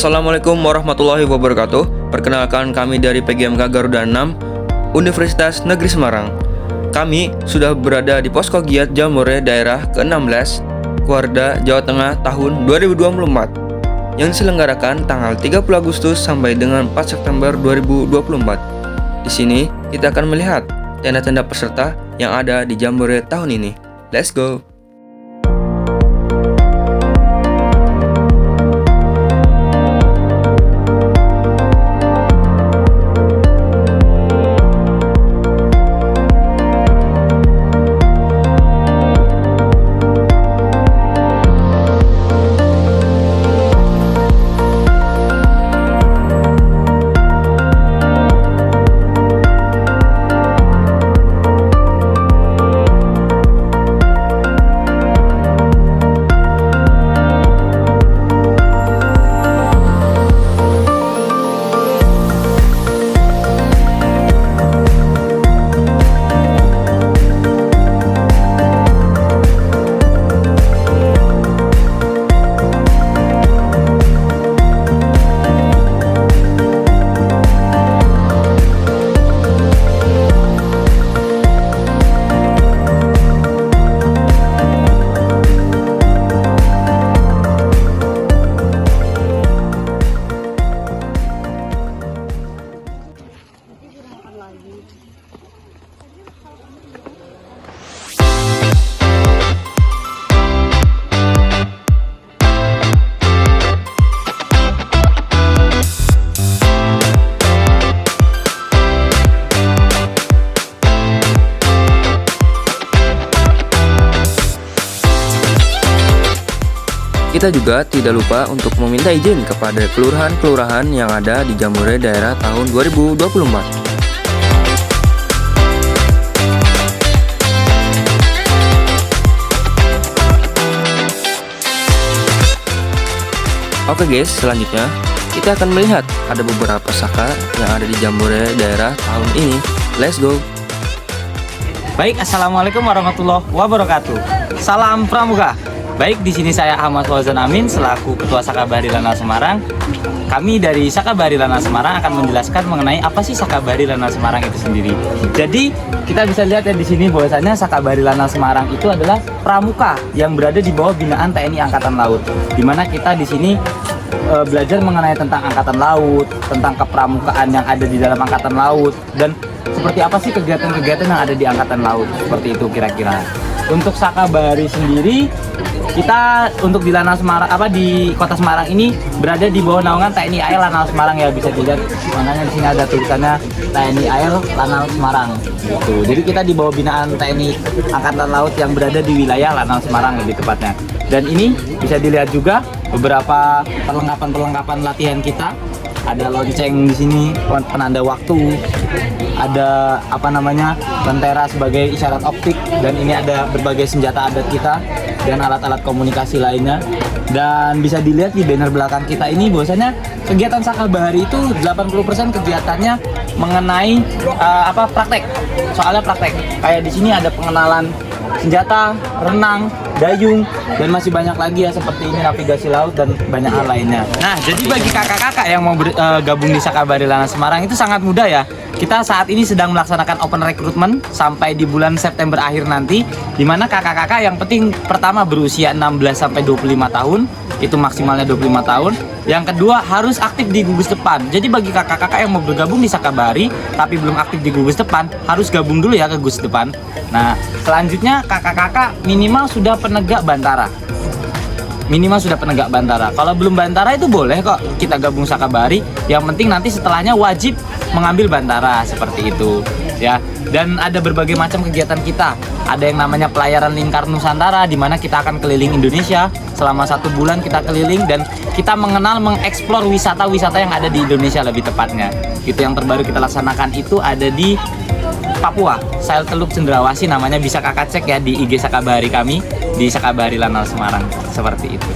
Assalamualaikum warahmatullahi wabarakatuh. Perkenalkan, kami dari PGMK Garuda 6 Universitas Negeri Semarang. Kami sudah berada di Posko Giat Jamboree daerah ke-16 Kuarda, Jawa Tengah tahun 2024 yang diselenggarakan tanggal 30 Agustus sampai dengan 4 September 2024. Di sini kita akan melihat tenda-tenda peserta yang ada di Jamboree tahun ini. Let's go! Kita juga tidak lupa untuk meminta izin kepada kelurahan-kelurahan yang ada di Jamboree daerah tahun 2024. Oke guys, selanjutnya kita akan melihat ada beberapa saka yang ada di Jamboree daerah tahun ini. Let's go! Baik, assalamualaikum warahmatullahi wabarakatuh. Salam Pramuka. Baik, di sini saya Ahmad Fauzan Amin selaku Ketua Sakabari Lanal Semarang. Kami dari Sakabari Lanal Semarang akan menjelaskan mengenai apa sih Sakabari Lanal Semarang itu sendiri. Jadi kita bisa lihat ya di sini bahwasanya Sakabari Lanal Semarang itu adalah pramuka yang berada di bawah binaan TNI Angkatan Laut. Dimana kita di sini belajar mengenai tentang Angkatan Laut, tentang kepramukaan yang ada di dalam Angkatan Laut, dan seperti apa sih kegiatan-kegiatan yang ada di Angkatan Laut. Seperti itu kira-kira. Untuk Sakabari sendiri, kita untuk di Lanal Semarang di Kota Semarang ini berada di bawah naungan TNI AL Lanal Semarang ya, bisa dilihat makanya di sini ada tulisannya TNI AL Lanal Semarang gitu. Jadi kita di bawah binaan TNI Angkatan Laut yang berada di wilayah Lanal Semarang lebih tepatnya. Dan ini bisa dilihat juga beberapa perlengkapan latihan kita. Ada lonceng di sini, penanda waktu, ada lentera sebagai isyarat optik, dan ini ada berbagai senjata adat kita dan alat-alat komunikasi lainnya. Dan bisa dilihat di banner belakang kita ini bahwasanya kegiatan Sakabari itu 80% kegiatannya mengenai praktek. Soalnya praktek. Kayak di sini ada pengenalan senjata, renang, dayung, dan masih banyak lagi ya seperti ini navigasi laut dan banyak hal lainnya. Nah, jadi bagi kakak-kakak yang mau gabung di Sakabari Lanal Semarang itu sangat mudah ya. Kita saat ini sedang melaksanakan open recruitment sampai di bulan September akhir nanti, dimana kakak-kakak yang penting pertama berusia 16 sampai 25 tahun, itu maksimalnya 25 tahun. Yang kedua harus aktif di gugus depan. Jadi bagi kakak-kakak yang mau bergabung di Sakabari tapi belum aktif di gugus depan, harus gabung dulu ya ke gugus depan. Nah, selanjutnya kakak-kakak minimal sudah penegak bantara. Kalau belum bantara itu boleh kok kita gabung Sakabari. Yang penting nanti setelahnya wajib mengambil bantara seperti itu ya. Dan ada berbagai macam kegiatan kita. Ada yang namanya pelayaran lingkar Nusantara, di mana kita akan keliling Indonesia selama 1 bulan. Kita keliling dan kita mengeksplor wisata-wisata yang ada di Indonesia lebih tepatnya. Itu yang terbaru kita laksanakan itu ada di Papua, Sel Teluk Cendrawasih namanya, bisa kakak cek ya di IG Sakabari kami di Sakabari Lanal Semarang seperti itu.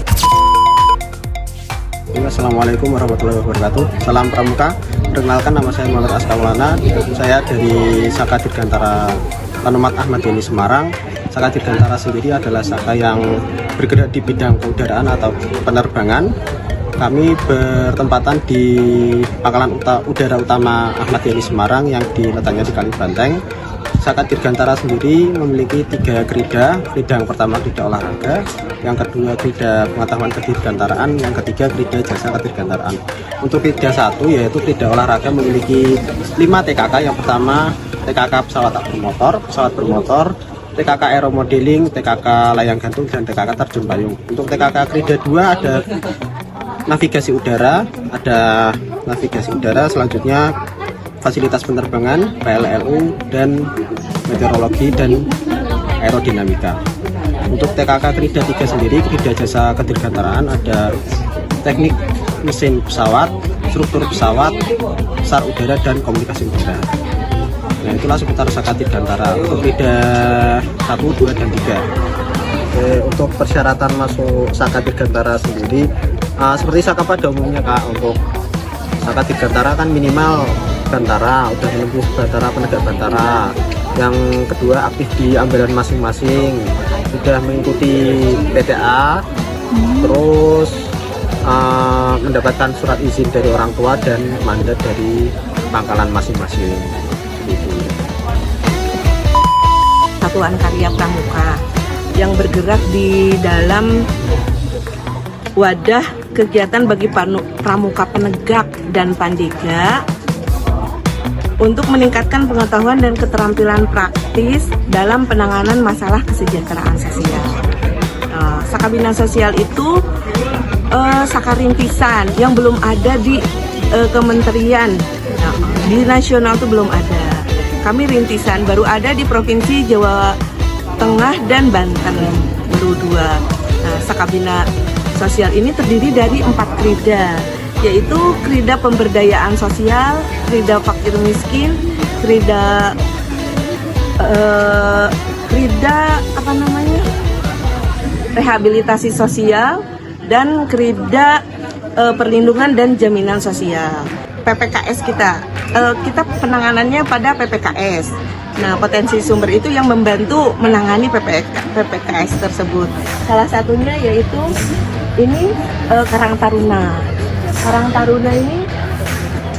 Assalamualaikum warahmatullahi wabarakatuh. Salam Pramuka. Perkenalkan, nama saya Muhammad Aska Maulana. Saya dari Saka Dirgantara Lanumat Ahmad Yani Semarang. Saka Dirgantara sendiri adalah saka yang bergerak di bidang keudaraan atau penerbangan. Kami bertempatan di Pangkalan Udara Utama Ahmad Yani Semarang yang diletaknya di Kalibanteng. Saka Dirgantara sendiri memiliki 3 krida. Krida yang pertama krida olahraga, yang kedua krida pengetahuan kedirgantaraan, yang ketiga krida jasa kedirgantaraan. Untuk krida 1 yaitu krida olahraga memiliki 5 TKK. Yang pertama TKK pesawat bermotor, TKK aeromodeling, TKK layang gantung, dan TKK terjun payung. Untuk TKK krida 2 ada navigasi udara, selanjutnya fasilitas penerbangan, PLLU, dan meteorologi dan aerodinamika. Untuk TKK krida 3 sendiri, krida jasa kedirgantaraan, ada teknik mesin pesawat, struktur pesawat, sar udara, dan komunikasi udara. Nah, itulah seputar Saka Dirgantara untuk krida 1, 2, dan 3. Untuk persyaratan masuk Saka Dirgantara sendiri, seperti Saka pada umumnya Kak, untuk Saka Dirgantara kan minimal Bantara, udah menempuh Bantara, penegak Bantara. Yang kedua aktif di ambalan masing-masing, sudah mengikuti PTA, terus mendapatkan surat izin dari orang tua dan mandat dari pangkalan masing-masing. Satuan Karya Pramuka yang bergerak di dalam wadah kegiatan bagi pramuka penegak dan pandega untuk meningkatkan pengetahuan dan keterampilan praktis dalam penanganan masalah kesejahteraan sosial. Sakabina Sosial itu saka rintisan yang belum ada di kementerian, di nasional itu belum ada. Kami rintisan baru ada di Provinsi Jawa Tengah dan Banten, baru 2. Sakabina Sosial ini terdiri dari 4 krida, yaitu krida pemberdayaan sosial, krida fakir miskin, krida rehabilitasi sosial, dan krida perlindungan dan jaminan sosial. PPKS kita penanganannya pada PPKS. Nah, potensi sumber itu yang membantu menangani PPKS tersebut. Salah satunya yaitu ini Karang Taruna. Karang Taruna ini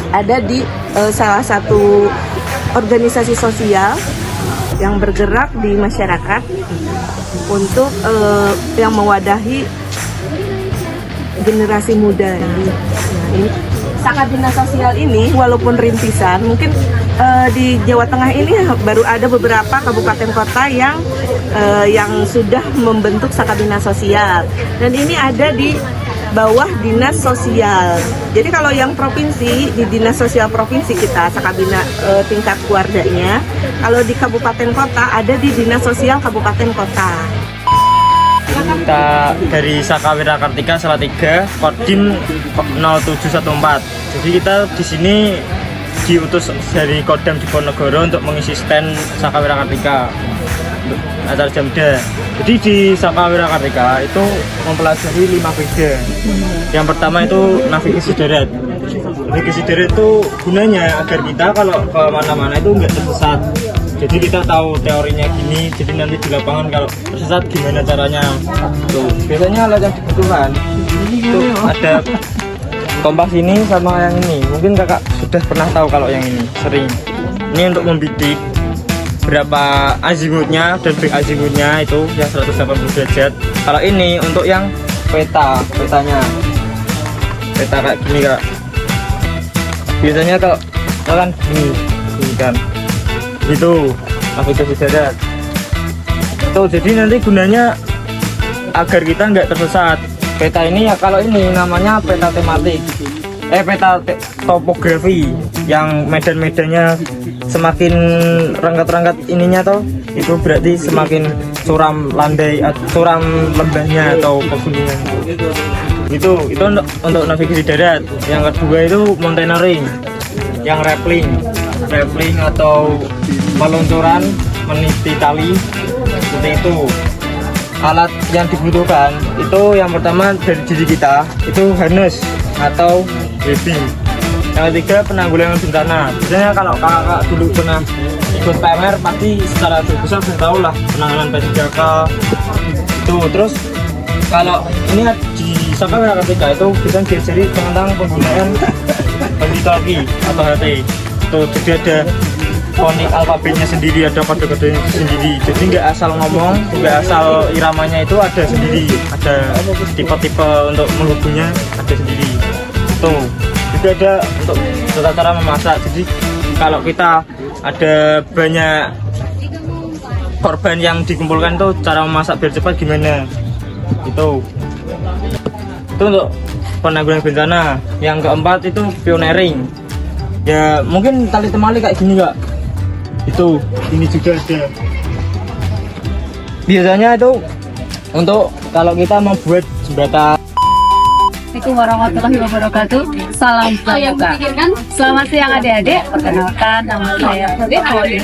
ada di salah satu organisasi sosial yang bergerak di masyarakat untuk yang mewadahi generasi muda. Nah, ini Sakabina Sosial ini walaupun rintisan, mungkin di Jawa Tengah ini baru ada beberapa kabupaten kota yang sudah membentuk Sakabina Sosial, dan ini ada di bawah dinas sosial. Jadi kalau yang provinsi, di dinas sosial provinsi kita Sakabina tingkat keluarganya. Kalau di kabupaten kota ada di dinas sosial kabupaten kota. Kita dari Saka Wirakartika Salatiga, Kodim 0714. Jadi kita di sini diutus dari Kodam Diponegoro untuk mengisi stand Saka Wirakartika acara Jamda. Jadi di Saka Wirakartika itu mempelajari 5 krida. Yang pertama itu navigasi darat. Navigasi darat itu gunanya agar kita kalau ke mana-mana itu nggak tersesat. Jadi kita tahu teorinya gini, jadi nanti di lapangan kalau tersesat gimana caranya. Tuh, biasanya alat yang dibutuhkan itu ada kompas ini sama yang ini. Mungkin kakak sudah pernah tahu kalau yang ini, sering. Ini untuk membidik berapa azimutnya dan break azimutnya itu yang 180 derajat. Kalau ini untuk yang petanya kayak gini kak. Biasanya kalau kan gini kan. Itu navigasi darat. Tuh, jadi nanti gunanya agar kita nggak tersesat. Peta ini ya, kalau ini namanya peta tematik, peta topografi, yang medan-medannya semakin renggat-renggat ininya toh, itu berarti semakin curam lembahnya atau pegunungan. Itu untuk navigasi darat. Yang kedua itu mountaineering, yang rappelling atau peluncuran meniti tali, seperti itu. Alat yang dibutuhkan itu yang pertama dari diri kita itu harness atau webbing. Yang ketiga penanggulangan bencana. Biasanya kalau kakak dulu pernah ikut PMR pasti secara besar sudah tahu lah penanganan P3K itu. Terus Kalau ini di Saka Merah Ketika itu kita diajari tentang penggunaan bagi atau HT. Tuh, jadi ada fonik alfabetnya sendiri, ada kode-kodenya sendiri. Jadi nggak asal ngomong, nggak asal iramanya itu ada sendiri, ada tipe-tipe untuk menghubungnya ada sendiri. Tuh, juga ada untuk tata cara memasak. Jadi kalau kita ada banyak korban yang dikumpulkan tuh cara memasak biar cepat gimana? Itu untuk penanggulangan bencana. Yang keempat itu pioneering. Ya mungkin tali temali kayak gini kak. Itu ini juga ada. Biasanya itu untuk kalau kita membuat jembatan. Assalamualaikum warahmatullahi wabarakatuh. Salam pramuka. Selamat siang adik-adik. Perkenalkan nama saya Putri.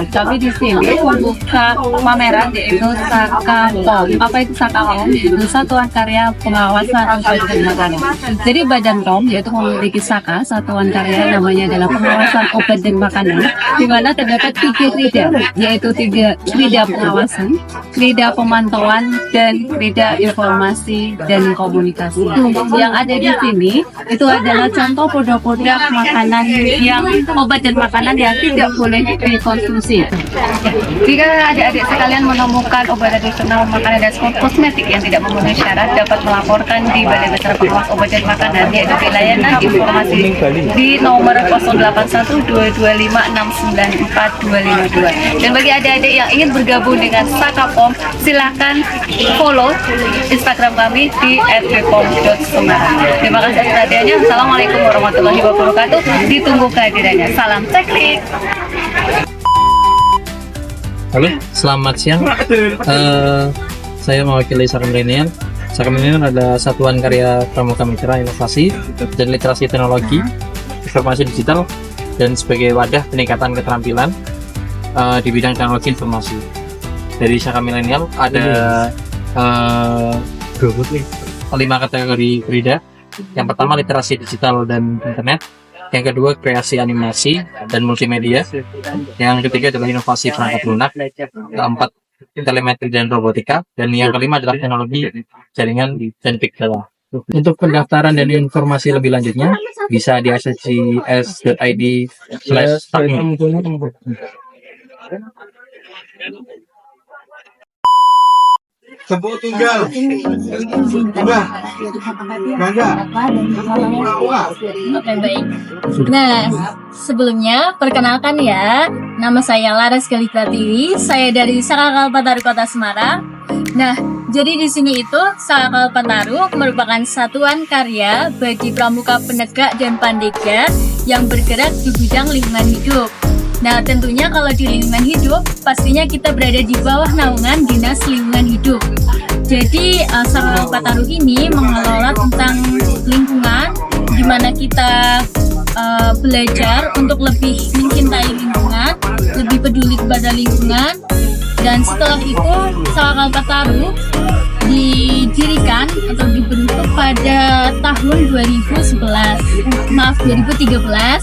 Kami di sini membuka pameran yaitu Sakapom. Apa itu Sakapom? Itu Satuan Karya Pengawasan Obat dan Makanan. Jadi Badan POM yaitu memiliki Saka, Satuan Karya namanya adalah Pengawasan Obat dan Makanan, di mana terdapat 3 krida, yaitu 3 krida pengawasan, krida pemantauan, dan krida informasi dan komunikasi. Yang ada di sini itu adalah contoh produk-produk makanan yang obat dan makanan yang tidak boleh dikonsumsi. Jika adik-adik sekalian menemukan obat tradisional, makanan dan kosmetik yang tidak memenuhi syarat, dapat melaporkan di Balai Besar Pengawas Obat dan Makanan, yaitu di layanan informasi di nomor 081225694252. Dan bagi adik-adik yang ingin bergabung dengan Sakapom, silahkan follow Instagram kami di @bpom.semarang. Terima kasih atas perhatiannya. Assalamualaikum warahmatullahi wabarakatuh. Ditunggu kehadirannya. Salam teknik. Halo, selamat siang. Saya mewakili Saka Milenial. Saka Milenial adalah Satuan Karya Pramuka Mitra Inovasi dan Literasi Teknologi Informasi Digital dan sebagai wadah peningkatan keterampilan di bidang teknologi informasi. Dari Saka Milenial ada 5 kategori krida. Yang pertama literasi digital dan internet, yang kedua kreasi animasi dan multimedia, yang ketiga adalah inovasi perangkat lunak, keempat telemetri dan robotika, dan yang kelima adalah teknologi jaringan dan big data. Untuk pendaftaran dan informasi lebih lanjutnya bisa diakses di s.id/takmi. Sebut tunggal. Oke, baik. Nah, sebelumnya perkenalkan ya, nama saya Laras Kaligratiwi, saya dari Saka Kalpataru Kota Semarang. Nah, jadi di sini itu Saka Kalpataru merupakan satuan karya bagi pramuka penegak dan pandega yang bergerak di bidang lingkungan hidup. Nah, tentunya kalau di lingkungan hidup, pastinya kita berada di bawah naungan Dinas Lingkungan Hidup. Jadi, Saka Kalpataru ini mengelola tentang lingkungan, di mana kita belajar untuk lebih mencintai lingkungan, lebih peduli kepada lingkungan. Dan setelah itu, Saka Kalpataru didirikan atau dibentuk pada tahun 2013.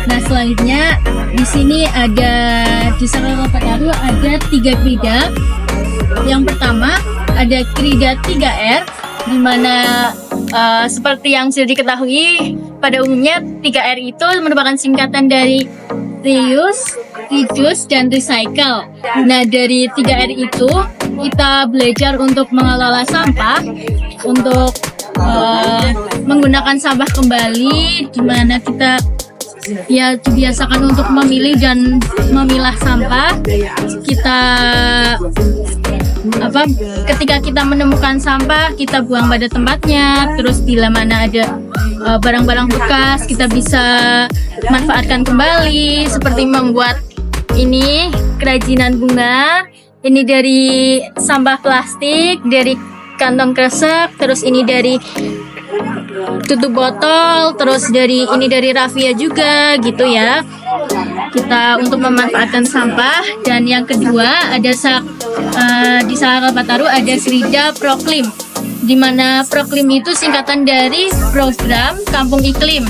Nah, selanjutnya di sini ada di Saka Kalpataru ada 3 krida. Yang pertama ada krida 3R, di mana seperti yang sudah diketahui pada umumnya 3R itu merupakan singkatan dari reuse, reduce, dan recycle. Nah, dari 3R itu kita belajar untuk mengelola sampah, untuk menggunakan sampah kembali, di mana kita ya dibiasakan untuk memilih dan memilah sampah. Kita ketika kita menemukan sampah, kita buang pada tempatnya. Terus bila mana ada barang-barang bekas, kita bisa manfaatkan kembali, seperti membuat ini kerajinan bunga. Ini dari sampah plastik, dari kantong kresek, terus ini dari tutup botol, terus dari ini dari raffia juga gitu ya. Kita untuk memanfaatkan sampah. Dan yang kedua ada di Saka Kalpataru ada Krida Proklim, di mana Proklim itu singkatan dari Program Kampung Iklim.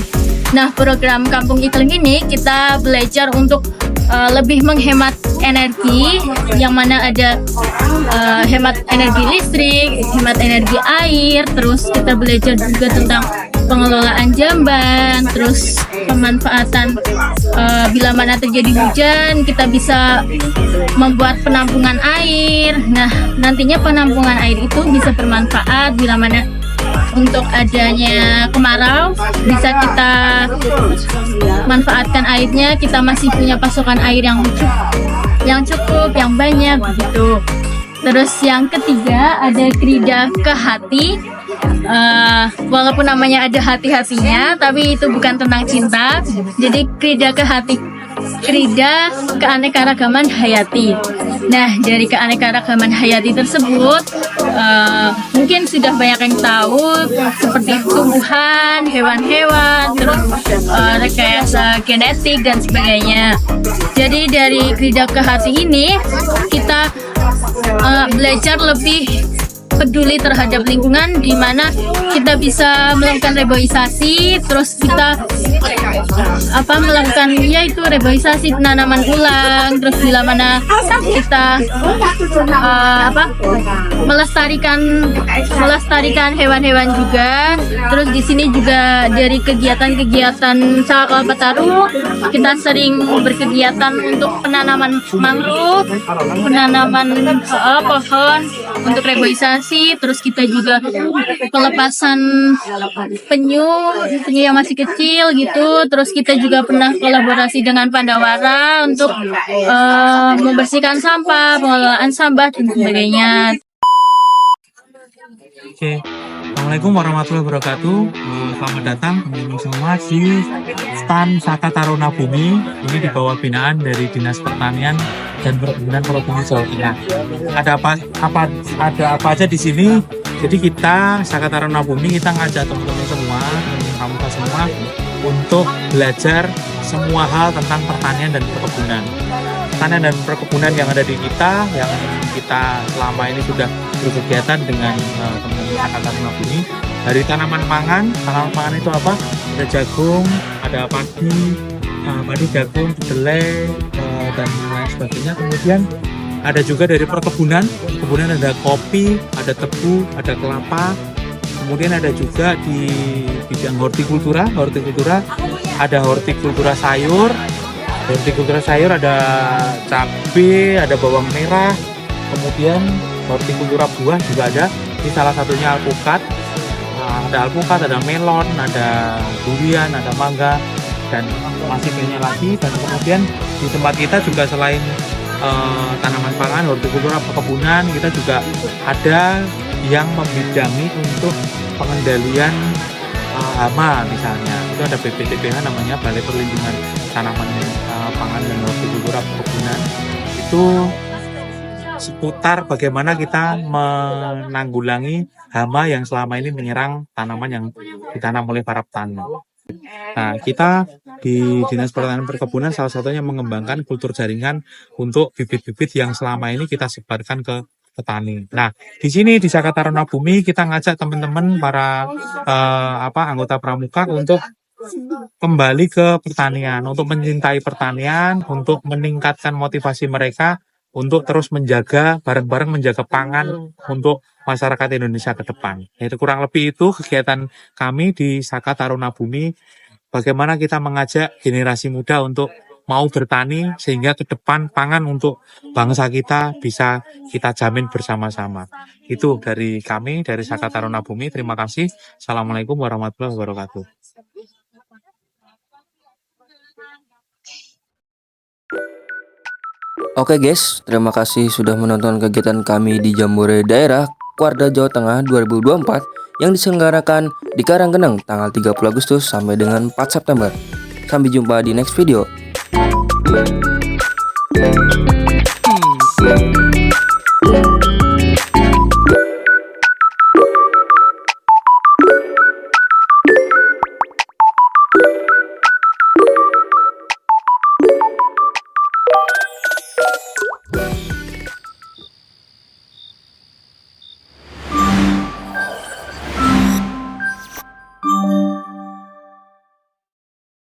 Nah, program Kampung Iklim ini kita belajar untuk lebih menghemat energi, yang mana ada hemat energi listrik, hemat energi air, terus kita belajar juga tentang pengelolaan jamban, terus pemanfaatan bila mana terjadi hujan kita bisa membuat penampungan air. Nah, nantinya penampungan air itu bisa bermanfaat bila mana untuk adanya kemarau, bisa kita manfaatkan airnya, kita masih punya pasokan air yang cukup, yang banyak gitu. Terus yang ketiga ada krida ke hati. Walaupun namanya ada hati-hatinya, tapi itu bukan tentang cinta. Jadi krida ke hati, krida keanekaragaman hayati. Nah, dari keanekaragaman hayati tersebut mungkin sudah banyak yang tahu, seperti tumbuhan, hewan-hewan, terus rekayasa genetik dan sebagainya. Jadi dari krida ke hati ini kita belajar lebih peduli terhadap lingkungan, di mana kita bisa melakukan reboisasi, terus kita melakukan yaitu reboisasi penanaman ulang, terus bila mana kita melestarikan hewan-hewan juga. Terus di sini juga dari kegiatan-kegiatan Saka Kalpataru kita sering berkegiatan untuk penanaman mangrove, penanaman pohon untuk reboisasi. Terus kita juga pelepasan penyu yang masih kecil gitu. Terus kita juga pernah kolaborasi dengan Pandawara untuk membersihkan sampah, pengelolaan sampah dan sebagainya. Oke, Assalamualaikum warahmatullahi wabarakatuh. Selamat datang teman-teman semua di stand Saka Taruna Bumi. Ini di bawah binaan dari Dinas Pertanian dan Perkebunan Provinsi Jawa Tengah. Ada apa aja di sini? Jadi kita Saka Taruna Bumi kita ngajak teman-teman semua, teman-teman semua untuk belajar semua hal tentang pertanian dan perkebunan. Pertanian dan perkebunan yang ada di kita, yang kita selama ini sudah berkegiatan dengan teman-teman Saka Taruna Bumi. Dari tanaman pangan itu apa? Ada jagung, ada padi, jagung, kedelai, dan lain sebagainya. Kemudian ada juga dari perkebunan ada kopi, ada tebu, ada kelapa. Kemudian ada juga di bidang hortikultura ada hortikultura sayur. Hortikultura sayur ada cabai, ada bawang merah. Kemudian hortikultura buah juga ada. Ini salah satunya alpukat. Ada alpukat, ada melon, ada durian, ada mangga, dan masih banyak lagi. Dan kemudian di tempat kita juga selain tanaman pangan, hortikultura, perkebunan, kita juga ada yang membidangi untuk pengendalian hama misalnya. Itu ada BPTPH namanya, Balai Perlindungan Tanaman Pangan dan Hortikultura Perkebunan. Itu seputar bagaimana kita menanggulangi hama yang selama ini menyerang tanaman yang ditanam oleh para petani. Nah, kita di Dinas Pertanian Perkebunan salah satunya mengembangkan kultur jaringan untuk bibit-bibit yang selama ini kita sebarkan ke petani. Nah, di sini di Saka Taruna Bumi kita ngajak teman-teman para anggota pramuka untuk kembali ke pertanian, untuk mencintai pertanian, untuk meningkatkan motivasi mereka untuk terus menjaga, bareng-bareng menjaga pangan untuk masyarakat Indonesia ke depan. Itu kurang lebih itu kegiatan kami di Saka Taruna Bumi. Bagaimana kita mengajak generasi muda untuk mau bertani sehingga ke depan pangan untuk bangsa kita bisa kita jamin bersama-sama. Itu dari kami, dari Saka Taruna Bumi. Terima kasih. Assalamualaikum warahmatullahi wabarakatuh. Oke guys, terima kasih sudah menonton kegiatan kami di Jambore Daerah Kuarda Jawa Tengah 2024 yang diselenggarakan di Karanggeneng tanggal 30 Agustus sampai dengan 4 September. Sampai jumpa di next video.